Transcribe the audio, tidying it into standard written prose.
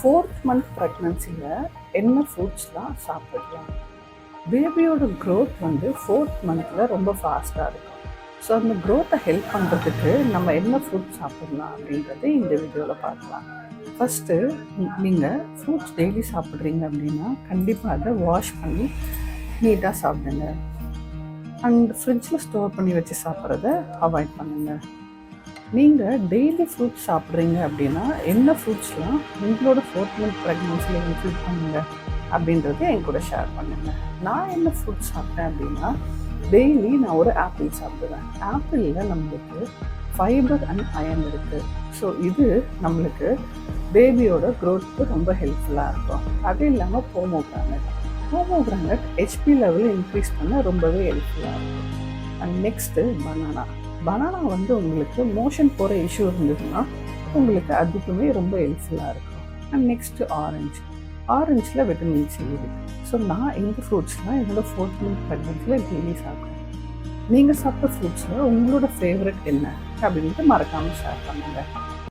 4th month ப்ரெக்னன்சியில் என்ன ஃப்ரூட்ஸ்லாம் சாப்பிடலாம்? பேபியோட க்ரோத் வந்து 4th மந்தில் ரொம்ப ஃபாஸ்ட்டாக இருக்கும். ஸோ அந்த க்ரோத்தை ஹெல்ப் பண்ணுறதுக்கு நம்ம என்ன ஃப்ரூட் சாப்பிடலாம் அப்படின்றது இந்த வீடியோவில் பார்க்கலாம். ஃபஸ்ட்டு நீங்கள் ஃப்ரூட்ஸ் டெய்லி சாப்பிட்றீங்க அப்படின்னா கண்டிப்பாக அதை வாஷ் பண்ணி நீட்டாக சாப்பிடுங்க. அண்ட் ஃப்ரிட்ஜில் ஸ்டோர் பண்ணி வச்சு சாப்பிட்றத அவாய்ட் பண்ணுங்கள். நீங்கள் டெய்லி ஃப்ரூட்ஸ் சாப்பிட்றீங்க அப்படின்னா என்ன ஃப்ரூட்ஸ்லாம் உங்களோட 4th மந்த் ப்ரெக்னன்சியில் இன்க்ளூட் பண்ணுங்க அப்படின்றத என் கூட ஷேர் பண்ணுங்கள். நான் என்ன ஃப்ரூட்ஸ் சாப்பிட்டேன் அப்படின்னா டெய்லி நான் ஒரு ஆப்பிள் சாப்பிடுவேன். ஆப்பிளில் நம்மளுக்கு ஃபைபர் அண்ட் அயன் இருக்குது. ஸோ இது நம்மளுக்கு பேபியோட க்ரோத்துக்கு ரொம்ப ஹெல்ப்ஃபுல்லாக இருக்கும். அது இல்லாமல் போமோகிரானட் ஹெச்பி லெவல் இன்க்ரீஸ் பண்ண ரொம்பவே ஹெல்ப்ஃபுல்லாக இருக்கும். அண்ட் நெக்ஸ்ட்டு பனானா வந்து உங்களுக்கு மோஷன் போகிற இஷ்யூ இருந்ததுன்னா உங்களுக்கு அதுக்குமே ரொம்ப ஹெல்ப்ஃபுல்லாக இருக்கும். அண்ட் நெக்ஸ்ட்டு ஆரஞ்சில் விட்டமின் சி இருக்குது. ஸோ நான் இந்த ஃப்ரூட்ஸ்லாம் என்னோடய 4th மந்த் ப்ரெக்னன்சியில் டெய்லி சாப்பிட்றேன். நீங்கள் சாப்பிட்ட ஃப்ரூட்ஸில் உங்களோட ஃபேவரட் என்ன அப்படின்ட்டு மறக்காமல் ஷேர் பண்ணுங்கள்.